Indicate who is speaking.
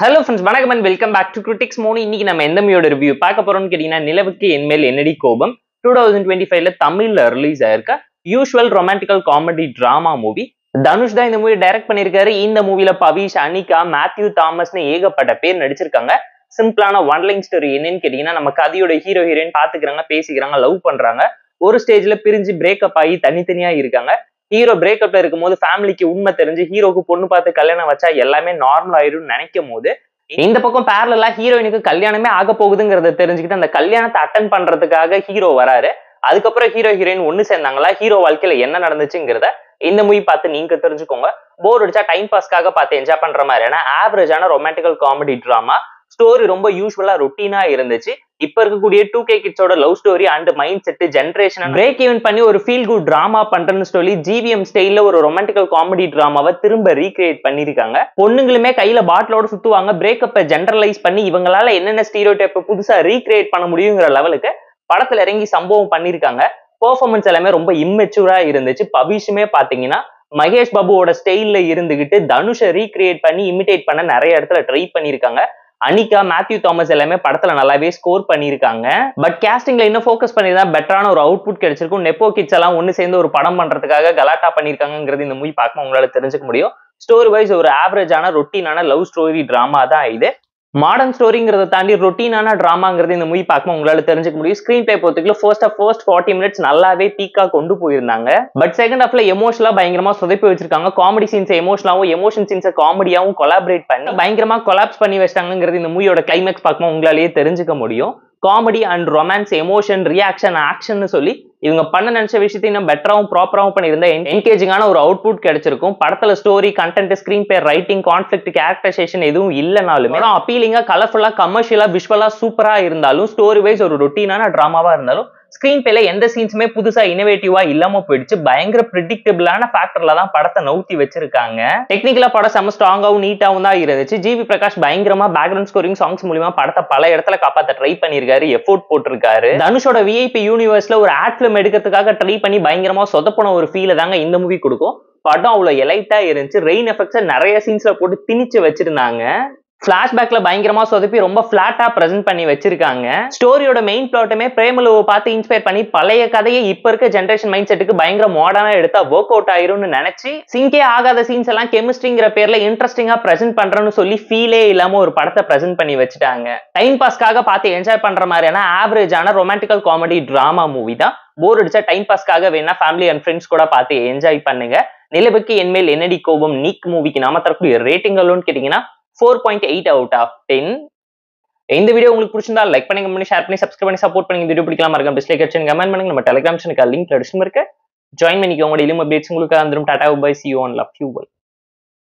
Speaker 1: Hello friends, வணக்கம் and welcome back to Critics Mode. இன்னைக்கு நம்ம எந்த மூவியோட ரிவ்யூ பார்க்க போறோம்னு கேட்டீங்கன்னா நிலவுக்கு என்மேல் என்னடி கோபம் 2025ல தமிழ்ல ரிலீஸ் ஆயிருக்க usual romantical comedy drama movie. Dhanush தான் இந்த மூவி டைரக்ட் பண்ணிருக்காரு. இந்த மூவில பவிஷ், அனிகா, மேத்யூ தாமஸ்னு ஏகப்பட்ட பேர் நடிச்சிருக்காங்க. சிம்பிளான ஒன் லைன் ஸ்டோரி என்னன்னு கேட்டீங்கன்னா நம்ம கதையோட ஹீரோ ஹீரோயின் பாத்துக்கிறாங்க, பேசிக்கிறாங்க, லவ் பண்றாங்க. ஒரு ஸ்டேஜ்ல பிரிஞ்சு பிரேக்கப் ஆகி தனித்தனியா இருக்காங்க. ஹீரோ பிரேக்கப்ல இருக்கும்போது ஃபேமிலிக்கு உண்மை தெரிஞ்சு ஹீரோக்கு பொண்ணு பார்த்து கல்யாணம் வச்சா எல்லாமே நார்மல் ஆயிடும் நினைக்கும் போது இந்த பக்கம் பேரலா ஹீரோயினுக்கு கல்யாணமே ஆக போகுதுங்கிறத தெரிஞ்சுக்கிட்டு அந்த கல்யாணத்தை அட்டன் பண்றதுக்காக ஹீரோ வராரு. அதுக்கப்புறம் ஹீரோ ஹீரோயின் ஒண்ணு சேர்ந்தாங்களா, ஹீரோ வாழ்க்கையில என்ன நடந்துச்சுங்கிறத இந்த மூவி பார்த்து நீங்க தெரிஞ்சுக்கோங்க. போர் அடிச்சா டைம் பாஸ்க்காக பார்த்து என்ஜாய் பண்ற மாதிரியான ஆவரேஜான ரொமான்டிக்கல் காமெடி டிராமா. ஸ்டோரி ரொம்ப யூஸ்வலா ரொட்டீனா இருந்துச்சு. இப்ப இருக்கக்கூடிய 2K கிட்ஸோட love story and mindset generation break even பண்ணி ஒரு ஃபீல் குட் டிராமா பண்றேன்னு சொல்லி GVM ஸ்டைல்ல ஒரு ரொமான்டிக்கல் காமெடி டிராமாவை திரும்ப ரீக்ரியேட் பண்ணிருக்காங்க. பொண்ணுங்களுமே கையில பாட்டிலோட சுத்துவாங்க. பிரேக்கப்பை ஜென்ரலைஸ் பண்ணி இவங்களால என்னென்ன ஸ்டீரியோடைப் புதுசா ரீக்ரியேட் பண்ண முடியுங்கிற லெவலுக்கு படத்துல இறங்கி சம்பவம் பண்ணிருக்காங்க. பெர்ஃபார்மன்ஸ் எல்லாமே ரொம்ப இம்மெச்சூரா இருந்துச்சு. பவிஷுமே பாத்தீங்கன்னா மகேஷ் பாபுவோட ஸ்டைல்ல இருந்துகிட்டு தனுஷை ரீக்ரியேட் பண்ணி இமிடேட் பண்ண நிறைய இடத்துல ட்ரை பண்ணிருக்காங்க. அனிகா, மேத்யூ தாமஸ் எல்லாமே படத்துல நல்லாவே ஸ்கோர் பண்ணிருக்காங்க. பட் கேஸ்டிங்ல இன்னும் ஃபோக்கஸ் பண்ணிதான் பெட்டரான ஒரு அவுட்புட் கிடைச்சிருக்கும். நெப்போ கிட்ஸ் எல்லாம் ஒன்னு சேர்ந்து ஒரு படம் பண்றதுக்காக கலாட்டா பண்ணிருக்காங்கிறது இந்த மூவி பார்க்க உங்களால தெரிஞ்சுக்க முடியும். ஸ்டோரி வைஸ் ஒரு ஆவரேஜான ரொட்டீனான லவ் ஸ்டோரி டிராமா தான் இது. மாடர்ன் ஸ்டோரிங்கிறத தாண்டி ரொட்டீனான டிராமாங்கிறது இந்த மூவி பார்க்க உங்களால தெரிஞ்சுக்க முடியும். ஸ்கிரீன் பிளே பொறுத்துக்குள்ள ஃபர்ஸ்ட் 40 மினிட்ஸ் நல்லாவே பீக்கா கொண்டு போயிருந்தாங்க. பட் செகண்ட் ஹாஃப்ல எமோஷனலா பயங்கரமா சொதப்பி வச்சிருக்காங்க. காமெடி சீன்ஸ் எமோஷனலாவும், எமோஷன் சீன்ஸை காமெடியாவும் கொலாபரேட் பண்ணி பயங்கரமா கொலாப்ஸ் பண்ணி வச்சிட்டாங்கிறது இந்த மூவியோட கிளைமேக்ஸ் பார்க்க உங்களாலேயே தெரிஞ்சுக்க முடியும். Comedy and romance, emotion, reaction, action சொல்லி இவங்க பண்ண நினைச்ச விஷயத்தை இன்னும் பெட்டராகவும் ப்ராப்பராகவும் பண்ணியிருந்தா என்கேஜிங்கான ஒரு அவுட்புட் கிடைச்சிருக்கும். படத்துல story, content, screenplay, writing, conflict, characterisation எதுவும் இல்லைனாலுமே அப்பீலிங்கா, கலர்ஃபுல்லா, கமர்ஷியலா, விஷுவலா சூப்பரா இருந்தாலும் ஸ்டோரி வைஸ் ஒரு ரொட்டீனான டிராமாவா இருந்தாலும் ஸ்கிரீன் பிளேல எந்த சீன்ஸுமே புதுசா இனோவேட்டிவா இல்லாம போயிடுச்சு. பயங்கர பிரெடிக்டபிளான ஃபேக்டர்ல தான் படத்தை நவுத்தி வச்சிருக்காங்க. டெக்னிக்கலா படம் செம ஸ்ட்ராங்காவும் நீட்டாவும் தான் இருந்துச்சு. ஜிவி பிரகாஷ் பயங்கரமா பேக்ரவுண்ட் ஸ்கோரிங் சாங்ஸ் மூலமா படத்தை பல இடத்துல காப்பாத்த ட்ரை பண்ணிருக்காரு, எஃபோர்ட் போட்டிருக்காரு. தனுஷோட விஐபி யூனிவர்ஸ்ல ஒரு ஆட் பிலிம் எடுக்கிறதுக்காக ட்ரை பண்ணி பயங்கரமா சொதப்பன ஒரு ஃபீல தாங்க இந்த மூவி கொடுக்கும். படம் அவ்வளவு எலைட்டா இருந்துச்சு. ரெயின் எஃபெக்ட்ஸை நிறைய சீன்ஸ்ல போட்டு திணிச்சு வச்சிருந்தாங்க. பிளாஷ்பேக்ல பயங்கரமா சொதப்பி ரொம்ப பிளாட்டா பிரசன்ட் பண்ணி வச்சிருக்காங்க. ஸ்டோரியோட மெயின் பிளாட்டுமே பிரேமலுவை பார்த்து இன்ஸ்பயர் பண்ணி பழைய கதையை இப்ப இருக்க ஜென்ரேஷன் மைண்ட் செட்டுக்கு பயங்கர மாடர்னா எடுத்தா ஒர்க் அவுட் ஆயிரும்னு நினைச்சு சிங்கே ஆகாத சீன்ஸ் எல்லாம் கெமிஸ்ட்ரிங்கிற பேர்ல இன்ட்ரெஸ்டிங்கா பிரசன்ட் பண்றேன்னு சொல்லி ஃபீலே இல்லாம ஒரு படத்தை பிரசன்ட் பண்ணி வச்சுட்டாங்க. டைம் பாஸ்க்காக பார்த்து என்ஜாய் பண்ற மாதிரியான ஆவரேஜான ரொமான்டிக்கல் காமெடி டிராமா மூவி தான். போர் அடிச்சா டைம் பாஸ்க்காக வேணா ஃபேமிலி அண்ட் ஃப்ரெண்ட்ஸ் கூட பார்த்து என்ஜாய் பண்ணுங்க. நிலவுக்கு என்மேல் என்னடி கோபம் நீக் மூவிக்கு நாம தரக்கூடிய ரேட்டிங் எவ்வளோன்னு கேட்டீங்கன்னா 4.8 out of 10. இந்த வீடியோ உங்களுக்கு பிடிச்சிருந்தா லைக் பண்ணி, கமெண்ட் பண்ணி, ஷேர் பண்ணி, சப்ஸ்கிரைப் பண்ணி சப்போர்ட் பண்ணி. இந்த வீடியோ பிடிக்கலாம் மறக்காம டிஸ்லைக் அடிச்சு கமெண்ட் பண்ணுங்க. நம்ம டெலிகிராம் சேனலுக்கு லிங்க் டிஸ்கிரிப்ஷன்ல இருக்கு. ஜாயின் பண்ணிக்கோங்க. டெய்லி அப்டேட்ஸ் உங்களுக்கு வந்துரும். Tata bye, see you on love you.